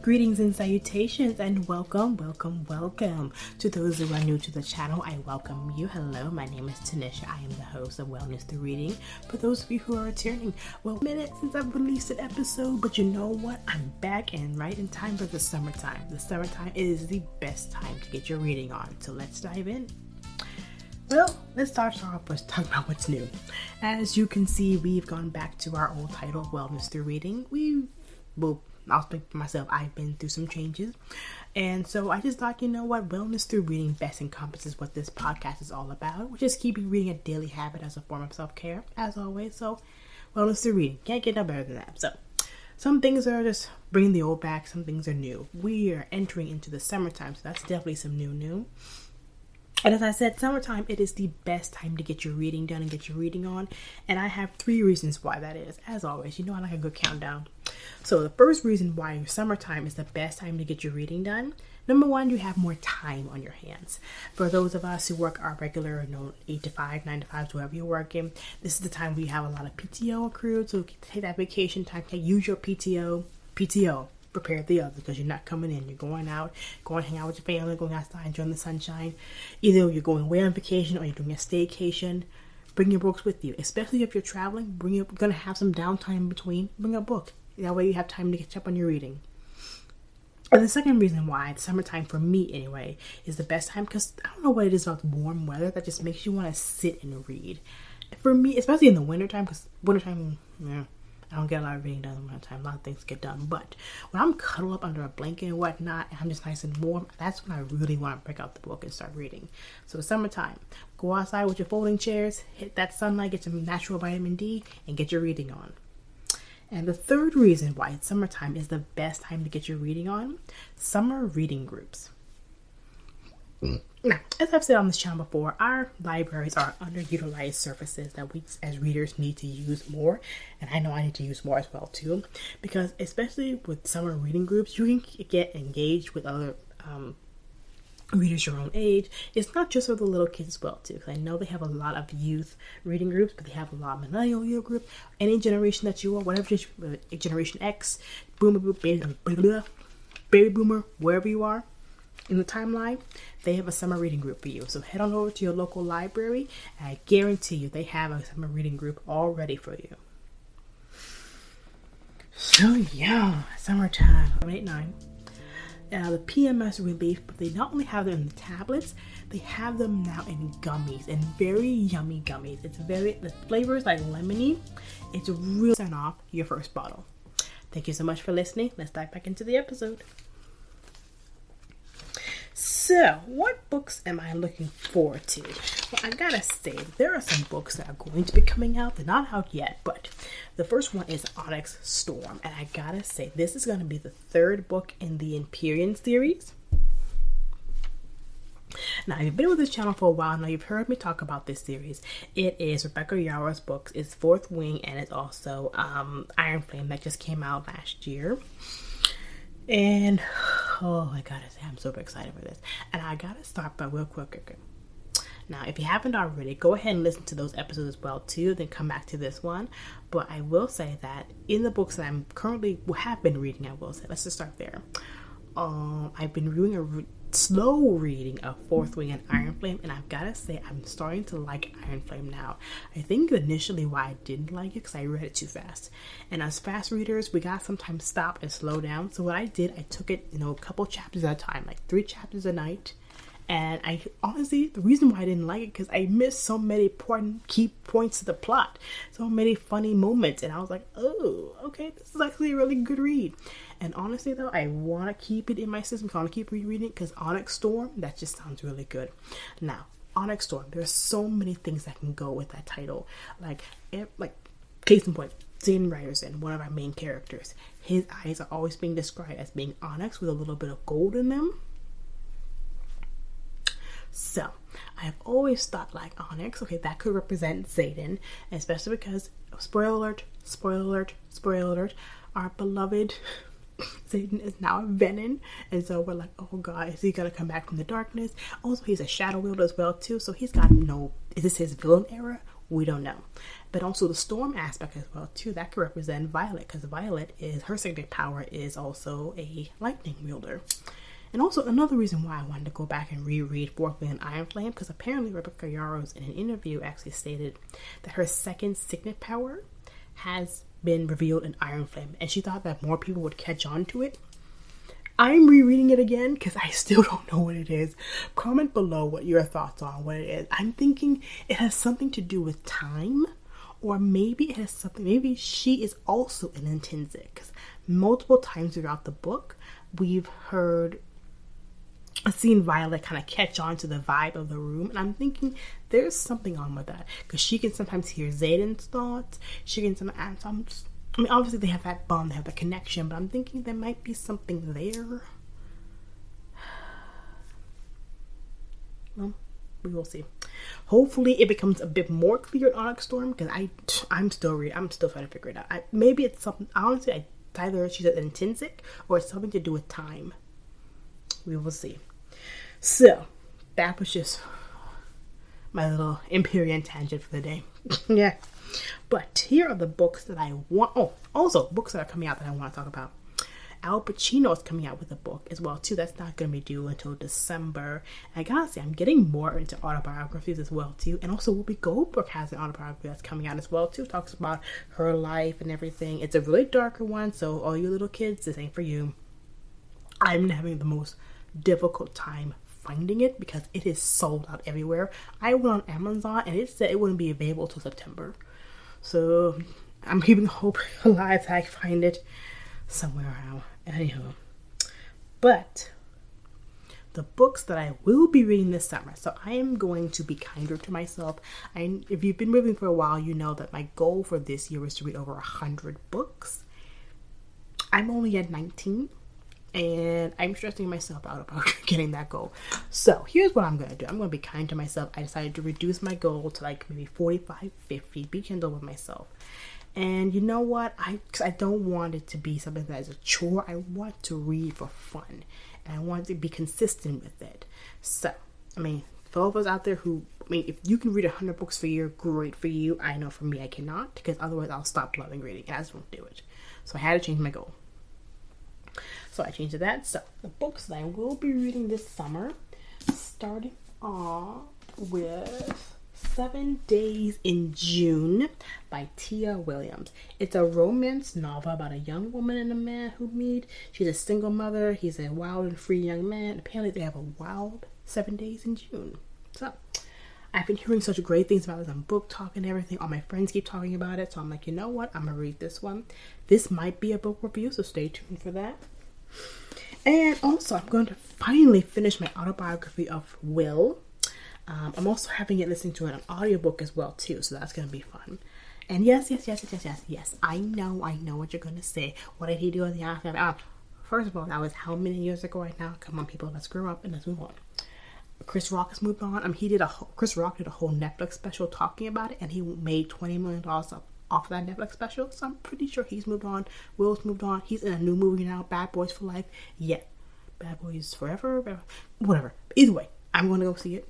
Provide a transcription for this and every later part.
Greetings and salutations and welcome to those who are new to the channel. I welcome you. Hello, my name is Tanisha. I am the host of Wellness Through Reading. For those of you who are returning, well, a minute since I've released an episode, but you know what? I'm back and right in time for the summertime. The summertime is the best time to get your reading on. So let's dive in. Well, let's start off with talking about what's new. As you can see, we've gone back to our old title, Wellness Through Reading. I'll speak for myself. I've been through some changes. And so I just thought, you know what? Wellness Through Reading best encompasses what this podcast is all about, which is keeping reading a daily habit as a form of self-care, as always. So, Wellness Through Reading. Can't get no better than that. So, some things are just bringing the old back. Some things are new. We are entering into the summertime, so that's definitely some new. And as I said, summertime, it is the best time to get your reading done and get your reading on. And I have 3 reasons why that is. As always, you know I like a good countdown. So the first reason why summertime is the best time to get your reading done. Number 1, you have more time on your hands. For those of us who work our regular, 8 to 5, 9 to 5, wherever you're working, this is the time we have a lot of PTO accrued. So take that vacation time, use your PTO. Prepare the other because you're not coming in. You're going out, going to hang out with your family, going outside, enjoying the sunshine. Either you're going away on vacation or you're doing a staycation. Bring your books with you, especially if you're traveling. You're going to have some downtime in between. Bring a book. That way you have time to catch up on your reading. And the second reason why it's summertime, for me anyway, is the best time because I don't know what it is about warm weather that just makes you want to sit and read. For me, especially in the wintertime, because wintertime, I don't get a lot of reading done in the wintertime. A lot of things get done. But when I'm cuddled up under a blanket and whatnot, and I'm just nice and warm, that's when I really want to break out the book and start reading. So summertime, go outside with your folding chairs, hit that sunlight, get some natural vitamin D, and get your reading on. And the third reason why it's summertime is the best time to get your reading on, summer reading groups. Now, as I've said on this channel before, our libraries are underutilized surfaces that we as readers need to use more. And I know I need to use more as well too. Because especially with summer reading groups, you can get engaged with other readers your own age. It's not just for the little kids as well too. Because I know they have a lot of youth reading groups, but they have a lot of millennial youth group. Any generation that you are, whatever Generation X, baby boomer, wherever you are in the timeline, they have a summer reading group for you. So head on over to your local library and I guarantee you they have a summer reading group all ready for you. So yeah, summertime, 8-9. The PMS relief, but they not only have them in the tablets, they have them now in gummies, and very yummy gummies. The flavor is like lemony. It's really % off your first bottle. Thank you so much for listening. Let's dive back into the episode. So, what books am I looking forward to? Well, I gotta say, there are some books that are going to be coming out. They're not out yet, but the first one is Onyx Storm. And I gotta say, this is going to be the 3rd book in the Imperion series. Now, if you've been with this channel for a while now, you've heard me talk about this series. It is Rebecca Yarrow's books. It's 4th Wing, and it's also Iron Flame that just came out last year. And oh, I gotta say, I'm super excited for this. And I gotta start by real quick. Now, if you haven't already, go ahead and listen to those episodes as well too. Then come back to this one. But I will say that in the books that I'm currently have been reading, I will say, let's just start there. I've been doing a slow reading of 4th Wing and Iron Flame, and I've gotta say I'm starting to like Iron Flame now. I think initially why I didn't like it because I read it too fast, and as fast readers we gotta sometimes stop and slow down. So what I did, I took it a couple chapters at a time, like 3 chapters a night. And I honestly, the reason why I didn't like it because I missed so many important key points to the plot, so many funny moments, and I was like, oh, okay, this is actually a really good read. And honestly though, I want to keep it in my system. I want to keep rereading it because Onyx Storm, that just sounds really good. Now, Onyx Storm, there's so many things that can go with that title. Like case in point, Zane Ryerson, one of our main characters, his eyes are always being described as being onyx with a little bit of gold in them. So, I've always thought like onyx, okay, that could represent Zayden, especially because, spoiler alert, our beloved Zayden is now a Venom, and so we're like, oh god, is he gonna come back from the darkness? Also, he's a shadow wielder as well too, so he's got is this his villain era? We don't know. But also the storm aspect as well too, that could represent Violet, because Violet is, her signature power is also a lightning wielder. And also another reason why I wanted to go back and reread Fourth Wing and Iron Flame, because apparently Rebecca Yarros in an interview actually stated that her second signet power has been revealed in Iron Flame, and she thought that more people would catch on to it. I'm rereading it again because I still don't know what it is. Comment below what your thoughts are on what it is. I'm thinking it has something to do with time, or maybe it has something, maybe she is also an intrinsic, because multiple times throughout the book we've seen Violet kind of catch on to the vibe of the room, and I'm thinking there's something on with that, because she can sometimes hear Xaden's thoughts. She can sometimes, I mean, obviously they have that bond, they have the connection, but I'm thinking there might be something there. Well, we will see. Hopefully it becomes a bit more clear in Onyx Storm, because I'm still trying to figure it out. Maybe it's something, honestly, either she's an intrinsic or it's something to do with time. We will see. So that was just my little Imperion tangent for the day. Yeah. But here are the books that I want. Oh, also books that are coming out that I want to talk about. Al Pacino is coming out with a book as well too. That's not going to be due until December. And I gotta say, I'm getting more into autobiographies as well too. And also Whoopi Goldberg has an autobiography that's coming out as well too. It talks about her life and everything. It's a really darker one, so all you little kids, this ain't for you. I'm having the most difficult time finding it because it is sold out everywhere. I went on Amazon and it said it wouldn't be available till September. So I'm keeping hope alive that I can find it somewhere around. Anyhow, but the books that I will be reading this summer, so I am going to be kinder to myself. If you've been with me for a while, you know that my goal for this year is to read over 100 books. I'm only at 19, and I'm stressing myself out about getting that goal. So here's what I'm going to do. I'm going to be kind to myself. I decided to reduce my goal to like maybe 45, 50, be gentle with myself. And you know what? Cause I don't want it to be something that is a chore. I want to read for fun. And I want to be consistent with it. So, I mean, for all of us out there who, if you can read 100 books for a year, great for you. I know for me, I cannot. Because otherwise I'll stop loving reading. And I just won't do it. So I had to change my goal. So I changed to that. So the books that I will be reading this summer, starting off with 7 Days in June by Tia Williams. It's a romance novel about a young woman and a man who meet. She's a single mother. He's a wild and free young man. Apparently they have a wild 7 days in June. So I've been hearing such great things about this on Book Talk and everything. All my friends keep talking about it. So I'm like, you know what? I'm going to read this one. This might be a book review, so stay tuned for that. And also, I'm going to finally finish my autobiography of Will. I'm also having it listening to an audiobook as well too, so that's going to be fun. And yes, I know what you're going to say. What did he do in the afterlife? First of all, that was how many years ago right now? Come on, people, let's grow up and let's move on. Chris Rock has moved on. Chris Rock did a whole Netflix special talking about it, and he made $20 million off of that Netflix special, so I'm pretty sure he's moved on. Will's moved on. He's in a new movie now, Bad Boys for Life. Yeah, Bad Boys Forever, whatever. Either way, I'm going to go see it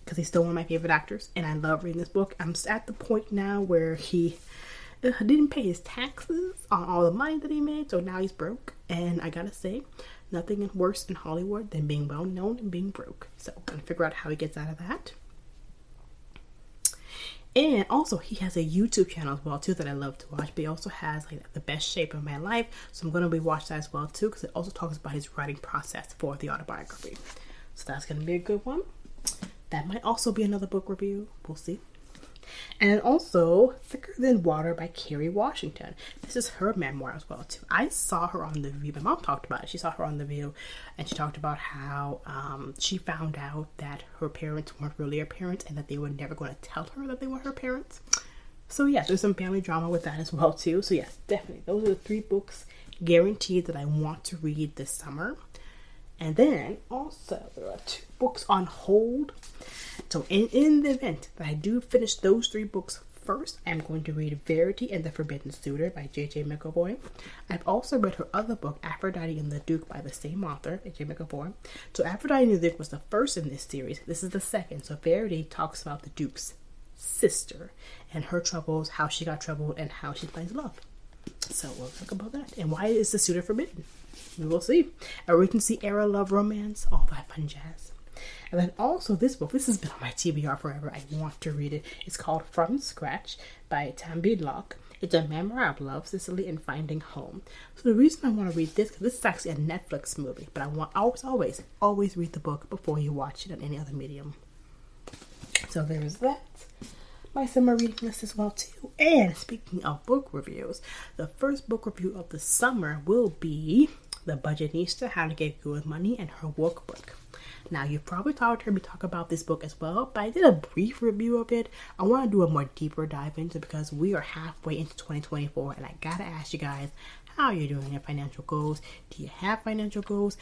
because he's still one of my favorite actors, and I love reading this book. I'm at the point now where he didn't pay his taxes on all the money that he made, so now he's broke. And I gotta say, nothing worse in Hollywood than being well known and being broke. So I'm gonna figure out how he gets out of that. And also, he has a YouTube channel as well too that I love to watch. But he also has like the best shape of my life, so I'm gonna be watching that as well too, because it also talks about his writing process for the autobiography. So that's gonna be a good one. That might also be another book review. We'll see. And also, Thicker Than Water by Kerry Washington. This is her memoir as well too. I saw her on The View. My mom talked about it. She saw her on The View, and she talked about how she found out that her parents weren't really her parents, and that they were never going to tell her that they were her parents. So yeah, there's some family drama with that as well too. So yes, definitely. Those are the 3 books guaranteed that I want to read this summer. And then also there are 2 books on hold. So in the event that I do finish those 3 books first, I'm going to read Verity and the Forbidden Suitor by J.J. McAvoy. I've also read her other book, Aphrodite and the Duke, by the same author, J.J. McAvoy. So Aphrodite and the Duke was the first in this series. This is the second. So Verity talks about the Dukes sister and her troubles, how she got troubled, and how she finds love. So we'll talk about that. And why is the suitor forbidden? We will see. A Regency era love romance, all that fun jazz. And then also this book, this has been on my TBR forever. I want to read it. It's called From Scratch by Tambi Locke. It's a memoir of love, Sicily, and finding home. So the reason I want to read this, because this is actually a Netflix movie, but I want always read the book before you watch it on any other medium. So there's that. My summer reading list as well too. And speaking of book reviews, the first book review of the summer will be The Budgetnista, How to Get Good with Money, and her workbook. Now, you've probably heard me talk about this book as well, but I did a brief review of it. I want to do a more deeper dive into it because we are halfway into 2024, and I gotta ask you guys, how are you doing your financial goals? Do you have financial goals?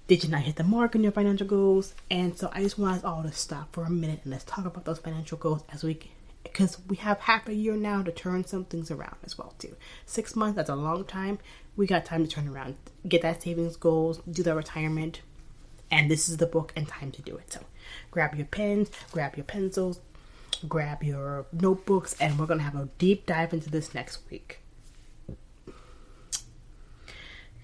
Did you not hit the mark on your financial goals? And so I just want us all to stop for a minute and let's talk about those financial goals because we have half a year now to turn some things around as well too. 6 months, that's a long time. We got time to turn around, get that savings goals, do that retirement. And this is the book and time to do it. So grab your pens, grab your pencils, grab your notebooks, and we're going to have a deep dive into this next week.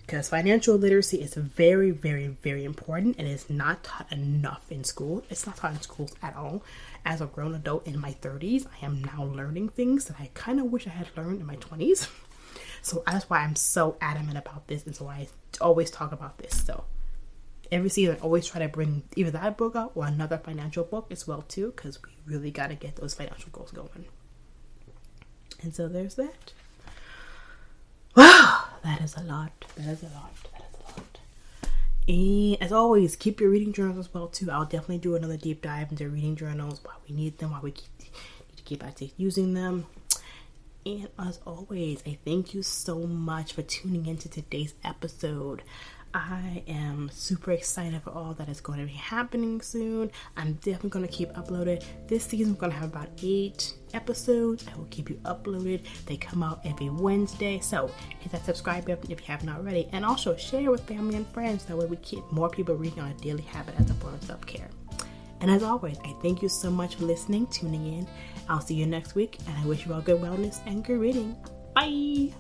Because financial literacy is very, very, very important and is not taught enough in school. It's not taught in schools at all. As a grown adult in my 30s, I am now learning things that I kind of wish I had learned in my 20s. So that's why I'm so adamant about this, and so I always talk about this. So every season, I always try to bring either that book out or another financial book as well too, because we really got to get those financial goals going. And so there's that. Wow, that is a lot. And as always, keep your reading journals as well too. I'll definitely do another deep dive into reading journals, why we need them, why we need to keep active using them. And as always, I thank you so much for tuning into today's episode. I am super excited for all that is going to be happening soon. I'm definitely going to keep uploaded. This season, we're going to have about 8 episodes. I will keep you uploaded. They come out every Wednesday. So hit that subscribe button if you haven't already. And also share with family and friends. That way we keep more people reading on a daily habit as a form of self-care. And as always, I thank you so much for listening, tuning in. I'll see you next week. And I wish you all good wellness and good reading. Bye!